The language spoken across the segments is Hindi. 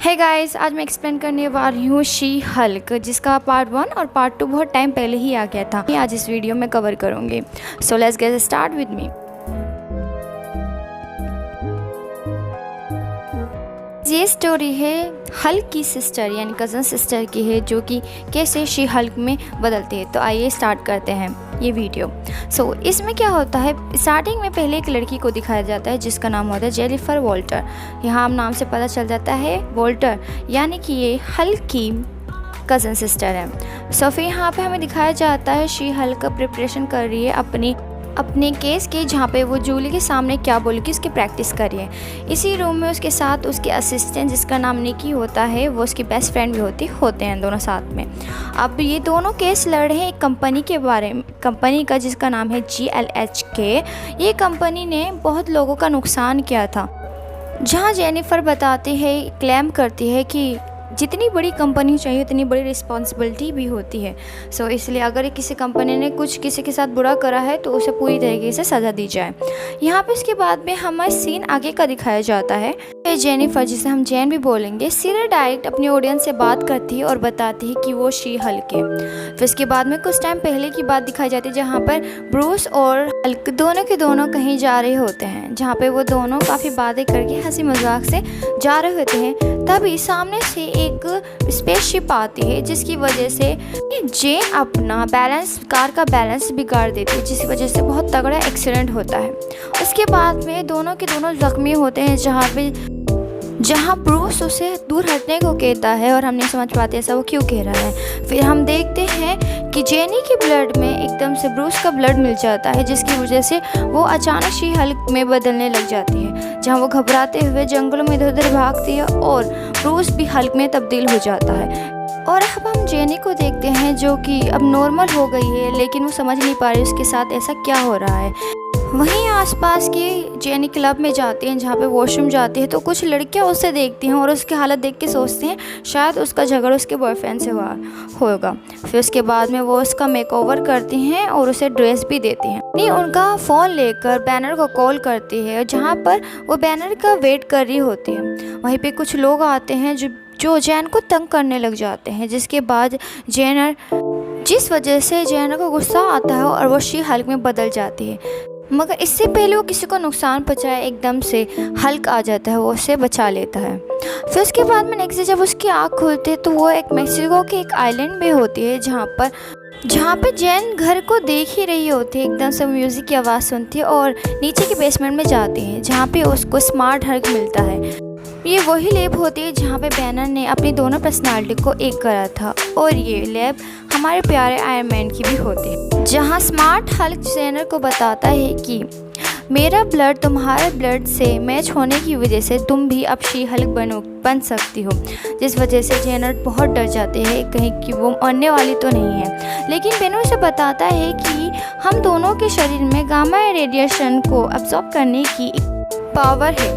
हे गाइस, आज मैं एक्सप्लेन करने वाली हूँ शी हल्क, जिसका पार्ट 1 और पार्ट 2 बहुत टाइम पहले ही आ गया था। आज इस वीडियो में कवर करूँगी। So let's get start with me. ये स्टोरी है हल्क की सिस्टर यानी कज़न सिस्टर की है, जो कि कैसे शी हल्क में बदलती है। तो आइए स्टार्ट करते हैं ये वीडियो। इसमें क्या होता है, स्टार्टिंग में पहले एक लड़की को दिखाया जाता है जिसका नाम होता है जेनिफर वॉल्टर। यहाँ नाम से पता चल जाता है वॉल्टर यानी कि ये हल्क की कज़न सिस्टर है। फिर यहाँ पे हमें दिखाया जाता है शी हल्क का प्रिपरेशन कर रही है अपने केस के, जहाँ पे वो जूली के सामने क्या बोलेगी उसकी प्रैक्टिस करी है। इसी रूम में उसके साथ उसके असिस्टेंट जिसका नाम निकी होता है, वो उसकी बेस्ट फ्रेंड भी होते हैं दोनों साथ में। अब ये दोनों केस लड़ रहे हैं एक कंपनी के बारे में, कंपनी का जिसका नाम है GLHK। ये कंपनी ने बहुत लोगों का नुकसान किया था, जहाँ जेनिफर बताती है, क्लेम करती है कि जितनी बड़ी कंपनी चाहिए उतनी बड़ी रिस्पॉन्सिबिलिटी भी होती है। इसलिए अगर किसी कंपनी ने कुछ किसी के साथ बुरा करा है तो उसे पूरी तरीके से सज़ा दी जाए। यहाँ पे इसके बाद में हमें सीन आगे का दिखाया जाता है। जेनिफर, जिसे हम जैन भी बोलेंगे, सीधा डायरेक्ट अपनी ऑडियंस से बात करती है और बताती है कि वो शी हल्क है। फिर इसके बाद में कुछ टाइम पहले की बात दिखाई जाती है, जहाँ पर ब्रूस और हल्क दोनों के दोनों कहीं जा रहे होते हैं, जहाँ पे वो दोनों काफ़ी बातें करके हंसी मजाक से जा रहे होते हैं। तभी सामने से एक स्पेसशिप आती है, जिसकी वजह से जेन अपना कार का बैलेंस बिगाड़ देती है, जिसकी वजह से बहुत तगड़ा एक्सीडेंट होता है। उसके बाद में दोनों के दोनों जख्मी होते हैं, जहाँ ब्रूस उसे दूर हटने को कहता है और हम नहीं समझ पाते ऐसा वो क्यों कह रहा है। फिर हम देखते हैं कि जेनी के ब्लड में एकदम से ब्रूस का ब्लड मिल जाता है, जिसकी वजह से वो अचानक शी हल्क में बदलने लग जाती है, जहाँ वो घबराते हुए जंगलों में इधर उधर भागती है और ब्रूस भी हल्क में तब्दील हो जाता है। और अब हम जेनी को देखते हैं, जो कि अब नॉर्मल हो गई है, लेकिन वो समझ नहीं पा रही उसके साथ ऐसा क्या हो रहा है। वहीं आसपास के जेनी क्लब में जाती हैं, जहाँ पे वॉशरूम जाती है, तो कुछ लड़कियां उसे देखती हैं और उसकी हालत देख के सोचती हैं शायद उसका झगड़ा उसके बॉयफ्रेंड से होगा। फिर उसके बाद में वो उसका मेकओवर करती हैं और उसे ड्रेस भी देती हैं। नहीं, उनका फ़ोन लेकर बैनर को कॉल करती है, जहाँ पर वो बैनर का वेट कर रही होती है। वहीं पे कुछ लोग आते हैं जो जैन को तंग करने लग जाते हैं, जिसके बाद जिस वजह से जैन को गुस्सा आता है और वो शी हल्क में बदल जाती है। मगर इससे पहले वो किसी को नुकसान पहुंचाए, एकदम से हल्क आ जाता है, वो उसे बचा लेता है। फिर उसके बाद में नेक्स्ट डे जब उसकी आँख खुलती है तो वो एक मेक्सिको के एक आइलैंड में होती है, जहाँ पे जैन घर को देख ही रही होती है। एकदम से म्यूज़िक की आवाज़ सुनती है और नीचे के बेसमेंट में जाती है, जहाँ पे उसको स्मार्ट हल्क मिलता है। ये वही लैब होती है जहाँ पे बैनर ने अपनी दोनों पर्सनालिटी को एक करा था, और ये लैब हमारे प्यारे आयरन मैन की भी होती है, जहाँ स्मार्ट हल्क जेनर को बताता है कि मेरा ब्लड तुम्हारे ब्लड से मैच होने की वजह से तुम भी अब शी हल्क बन सकती हो। जिस वजह से जेनर बहुत डर जाते हैं कहीं कि वो मरने वाली तो नहीं है, लेकिन बैनर उसे बताता है कि हम दोनों के शरीर में गामा रेडिएशन को अब्जॉर्ब करने की पावर है।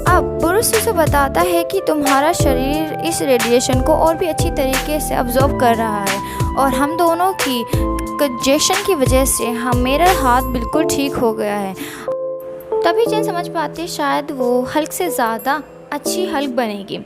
अब ब्रूस उसे बताता है कि तुम्हारा शरीर इस रेडिएशन को और भी अच्छी तरीके से अब्जॉर्ब कर रहा है, और हम दोनों की कंजेशन की वजह से मेरा हाथ बिल्कुल ठीक हो गया है। तभी जेन समझ पाते शायद वो हल्क से ज़्यादा अच्छी हल्क बनेगी।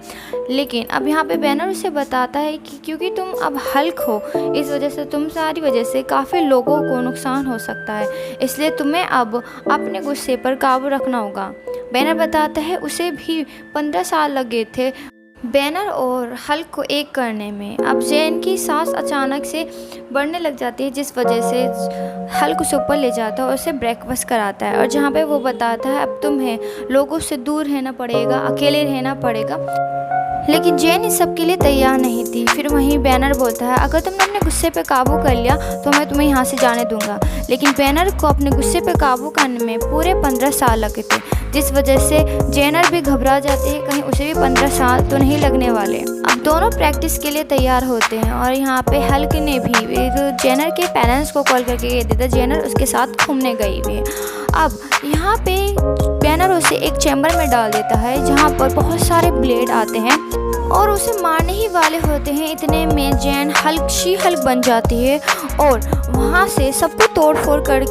लेकिन अब यहाँ पे बैनर उसे बताता है कि क्योंकि तुम अब हल्क हो, इस वजह से तुम्हारी वजह से काफ़ी लोगों को नुकसान हो सकता है, इसलिए तुम्हें अब अपने गुस्से पर काबू रखना होगा। बैनर बताता है उसे भी 15 साल लगे थे बैनर और हल्क को एक करने में। अब जेन की सांस अचानक से बढ़ने लग जाती है, जिस वजह से हल्क उसे ऊपर ले जाता है और उसे ब्रेकफास्ट कराता है, और जहाँ पे वो बताता है अब तुम्हें लोगों से दूर रहना पड़ेगा, अकेले रहना पड़ेगा। लेकिन जेन इस सब के लिए तैयार नहीं थी। फिर वहीं बैनर बोलता है अगर तुमने अपने गुस्से पे काबू कर लिया तो मैं तुम्हें यहाँ से जाने दूंगा। लेकिन बैनर को अपने गुस्से पे काबू करने में पूरे 15 साल लगे थे, जिस वजह से जेनर भी घबरा जाते हैं कहीं उसे भी 15 साल तो नहीं लगने वाले। अब दोनों प्रैक्टिस के लिए तैयार होते हैं, और यहाँ पे हल्क ने भी जेनर के पेरेंट्स को कॉल करके कह देता जेनर उसके साथ घूमने गई हुई है। अब यहाँ पे बैनर उसे एक चैम्बर में डाल देता है जहाँ पर बहुत सारे ब्लेड आते हैं और उसे मारने ही वाले होते हैं। इतने में जैन शी हल्क बन जाती है और वहाँ से सबको तोड़ फोड़ कर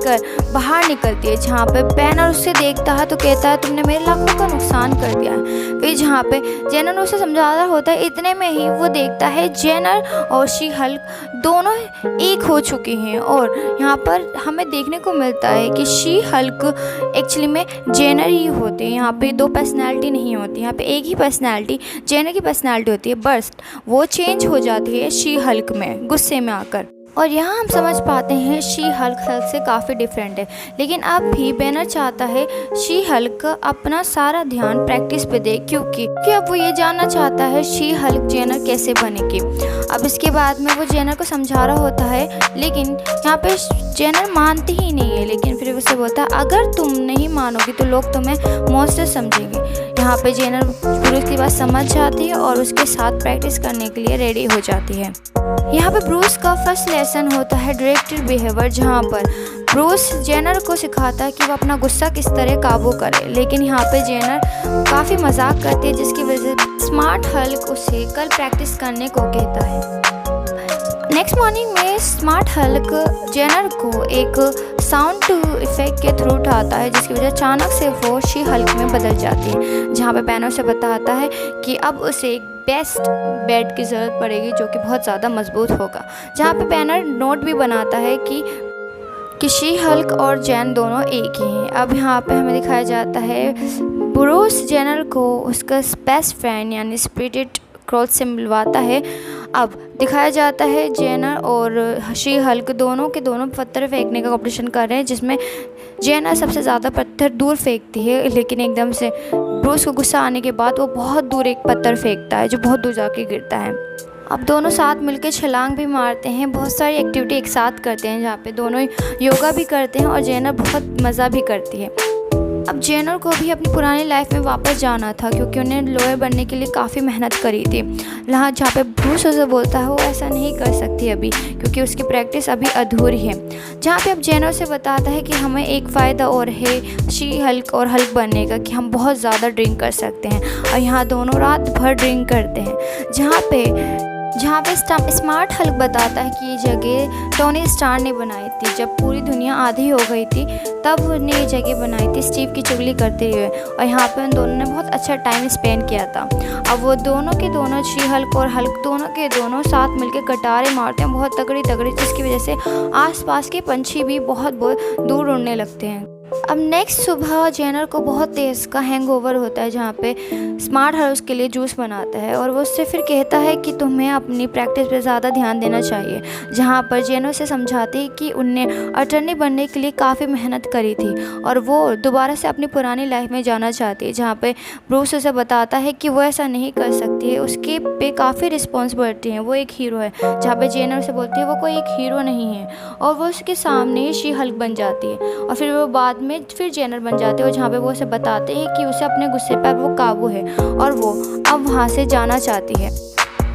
बाहर निकलती है। जहाँ पे बैनर उससे देखता है तो कहता है तुमने मेरे लाखों का नुकसान कर दिया है। फिर जहाँ पे जेनर उसे समझा रहा होता है, इतने में ही वो देखता है जेनर और शी हल्क दोनों एक हो चुके हैं। और यहाँ पर हमें देखने को मिलता है कि शी हल्क एक्चुअली में जेनर ही होते हैं। यहाँ पे दो पर्सनैलिटी नहीं होती, यहाँ पे एक ही पर्सनैलिटी जेनर की पर्सनैलिटी होती है। बस्ट वो चेंज हो जाती है शी हल्क में गुस्से में आकर। और यहाँ हम समझ पाते हैं शी हल्क से काफ़ी डिफरेंट है। लेकिन अब भी बैनर चाहता है शी हल्क अपना सारा ध्यान प्रैक्टिस पे दे, क्योंकि अब वो ये जानना चाहता है शी हल्क जेनर कैसे बनेगी। अब इसके बाद में वो जेनर को समझा रहा होता है, लेकिन यहाँ पे जेनर मानती ही नहीं है। लेकिन फिर उसे बोलता है अगर तुम नहीं मानोगी तो लोग तुम्हें मॉन्स्टर समझेंगे। यहाँ पे जेनर ब्रूस की बात समझ जाती है और उसके साथ प्रैक्टिस करने के लिए रेडी हो जाती है। यहाँ पे ब्रूस का फर्स्ट लेसन होता है डायरेक्टेड बिहेवियर, जहाँ पर ब्रूस जेनर को सिखाता है कि वो अपना गुस्सा किस तरह काबू करे। लेकिन यहाँ पे जेनर काफ़ी मजाक करती है, जिसकी वजह से स्मार्ट हल्क उसे कल प्रैक्टिस करने को कहता है। नेक्स्ट मॉर्निंग में स्मार्ट हल्क जेनर को एक साउंड इफेक्ट के थ्रू उठाता है, जिसकी वजह अचानक से वो शी हल्क में बदल जाती है। जहाँ पे बैनर से बताता है कि अब उसे एक बेस्ट बेड की ज़रूरत पड़ेगी जो कि बहुत ज़्यादा मजबूत होगा। जहाँ पे बैनर नोट भी बनाता है कि शी हल्क और जैन दोनों एक ही हैं। अब यहाँ पे हमें दिखाया जाता है ब्रूस जेनर को उसका बेस्ट फ्रेंड यानी स्पिरिट क्रॉल से मिलवाता है। अब दिखाया जाता है जेनर और शी हल्क दोनों के दोनों पत्थर फेंकने का कॉम्पिटिशन कर रहे हैं, जिसमें जेनर सबसे ज़्यादा पत्थर दूर फेंकती है। लेकिन एकदम से ब्रूस को गुस्सा आने के बाद वो बहुत दूर एक पत्थर फेंकता है जो बहुत दूर जाके गिरता है। अब दोनों साथ मिलकर छलांग भी मारते हैं, बहुत सारी एक्टिविटी एक साथ करते हैं, जहाँ पे दोनों योगा भी करते हैं और जेनर बहुत मज़ा भी करती है। अब जेनर को भी अपनी पुरानी लाइफ में वापस जाना था, क्योंकि उन्हें लॉयर बनने के लिए काफ़ी मेहनत करी थी। जहाँ पे ब्रूस उसे बोलता है वो ऐसा नहीं कर सकती अभी, क्योंकि उसकी प्रैक्टिस अभी अधूरी है। जहाँ पे अब जेनर से बताता है कि हमें एक फ़ायदा और है शी हल्क और हल्क बनने का, कि हम बहुत ज़्यादा ड्रिंक कर सकते हैं। और यहाँ दोनों रात भर ड्रिंक करते हैं। जहाँ पे स्मार्ट हल्क बताता है कि ये जगह टोनी स्टार ने बनाई थी। जब पूरी दुनिया आधी हो गई थी तब उन्होंने ये जगह बनाई थी स्टीव की चुगली करते हुए, और यहाँ पे उन दोनों ने बहुत अच्छा टाइम स्पेंड किया था। अब वो दोनों के दोनों शी हल्क और हल्क दोनों के दोनों साथ मिलकर कटारे मारते हैं बहुत तगड़ी, जिसकी वजह से आसपास के पंछी भी बहुत दूर उड़ने लगते हैं। अब नेक्स्ट सुबह जेनर को बहुत तेज़ का हैंगओवर होता है, जहाँ पे स्मार्ट हल्क उसके लिए जूस बनाता है और वो उससे फिर कहता है कि तुम्हें अपनी प्रैक्टिस पे ज़्यादा ध्यान देना चाहिए। जहाँ पर जेनर से समझाती है कि उनने अटर्नी बनने के लिए काफ़ी मेहनत करी थी और वो दोबारा से अपनी पुरानी लाइफ में जाना चाहती है। जहाँ पे ब्रूस उसे बताता है कि वो ऐसा नहीं कर सकती है, उसके पे काफ़ी रिस्पॉन्सिबिलिटी है, वो एक हीरो है। जहाँ पे जेनर से बोलती है वो कोई एक हीरो नहीं है, और वो उसके सामने शी हल्क बन जाती है। और फिर वो बाद में फिर जेनर बन जाते हैं, जहाँ पे वो उसे बताते हैं कि उसे अपने गुस्से पर वो काबू है और वो अब वहाँ से जाना चाहती है।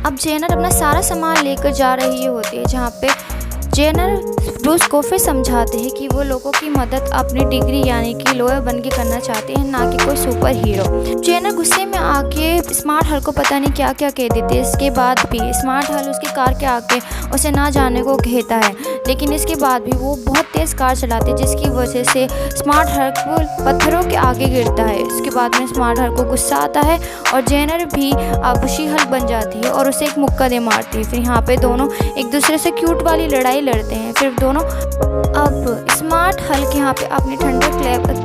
अब जेनर अपना सारा सामान लेकर जा रही होती है, जहाँ पे जेनर ब्रूस को फिर समझाते हैं कि वो लोगों की मदद अपनी डिग्री यानी कि लॉयर बन के करना चाहते हैं, ना कि कोई सुपर हीरो। जेनर गुस्से में आके स्मार्ट हल्क को पता नहीं क्या क्या कह देते हैं। इसके बाद भी स्मार्ट हल्क उसकी कार के आके उसे ना जाने को कहता है, लेकिन इसके बाद भी वो बहुत तेज़ कार चलाते हैं, जिसकी वजह से स्मार्ट हल्क वो पत्थरों के आगे गिरता है। इसके बाद में स्मार्ट हल्क को गुस्सा आता है और जेनर भी अब शी हल्क बन जाती है और उसे एक मुक्का दे मारती है। फिर यहाँ पे दोनों एक दूसरे से क्यूट वाली लड़ाई लड़ते हैं। फिर दोनों अब स्मार्ट हल्क यहाँ पे अपनी थंडर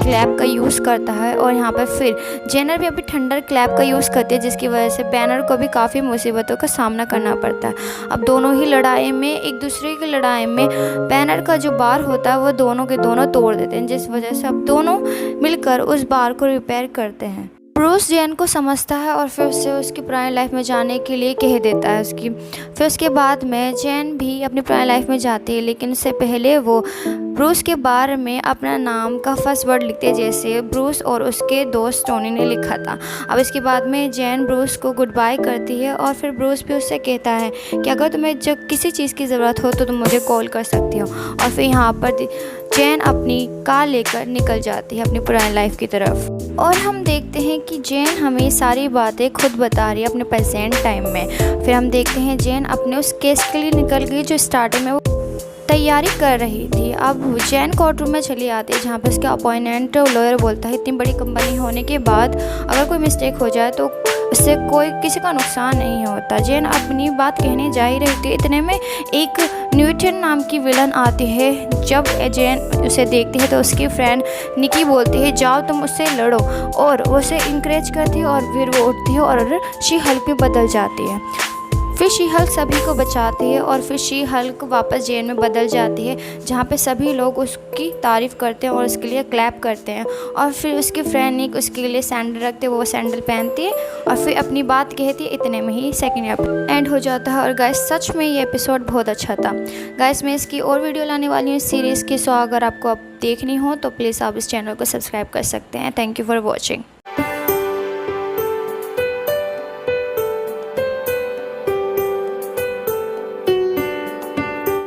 क्लैप का यूज़ करता है और यहाँ पे फिर जेनर भी अभी थंडर क्लैप का यूज़ करती है, जिसकी वजह से बैनर को भी काफ़ी मुसीबतों का सामना करना पड़ता है। अब दोनों ही लड़ाई में एक दूसरे की लड़ाई में बैनर का जो बार होता है वो दोनों के दोनों तोड़ देते हैं, जिस वजह से अब दोनों मिलकर उस बार को रिपेयर करते हैं। ब्रूस जेन को समझता है और फिर उससे उसकी पुरानी लाइफ में जाने के लिए कह देता है उसकी। फिर उसके बाद में जेन भी अपनी पुरानी लाइफ में जाती है, लेकिन उससे पहले वो ब्रूस के बारे में अपना नाम का फर्स्ट वर्ड लिखते हैं, जैसे ब्रूस और उसके दोस्त टोनी ने लिखा था। अब इसके बाद में जेन ब्रूस को गुड बाय करती है और फिर ब्रूस भी उससे कहता है कि अगर तुम्हें जब किसी चीज़ की ज़रूरत हो तो तुम मुझे कॉल कर सकती हो। और फिर यहाँ पर जैन अपनी कार लेकर निकल जाती है अपनी पुरानी लाइफ की तरफ। और हम देखते हैं कि जैन हमें सारी बातें खुद बता रही है अपने प्रेजेंट टाइम में। फिर हम देखते हैं जैन अपने उस केस के लिए निकल गई जो स्टार्टिंग में वो तैयारी कर रही थी। अब जैन कोर्ट रूम में चली आती है जहाँ पर उसका अपॉइंटेंट लॉयर बोलता है इतनी बड़ी कंपनी होने के बाद अगर कोई मिस्टेक हो जाए तो उससे किसी का नुकसान नहीं होता। जैन अपनी बात कहने जा ही रही थी, इतने में एक न्यूटन नाम की विलन आती है। जब जैन उसे देखती है तो उसकी फ्रेंड निकी बोलती है जाओ तुम उससे लड़ो, और वो उसे इंकरेज करती है और फिर वो उठती है और शी हल्क में बदल जाती है। फिर शी हल्क सभी को बचाती है और फिर शी हल्क वापस जैन में बदल जाती है जहाँ पे सभी लोग उसकी तारीफ़ करते हैं और उसके लिए क्लैप करते हैं। और फिर उसकी फ्रेंड निक उसके लिए सैंडल रखते हैं, वो सैंडल पहनती है और फिर अपनी बात कहती है। इतने में ही सेकेंड एंड हो जाता है। और गाइस सच में ये एपिसोड बहुत अच्छा था। गाइस मैं इसकी और वीडियो लाने वाली हूँ सीरीज़ की, सो अगर आपको अब देखनी हो तो प्लीज़ आप इस चैनल को सब्सक्राइब कर सकते हैं। Thank you for watching.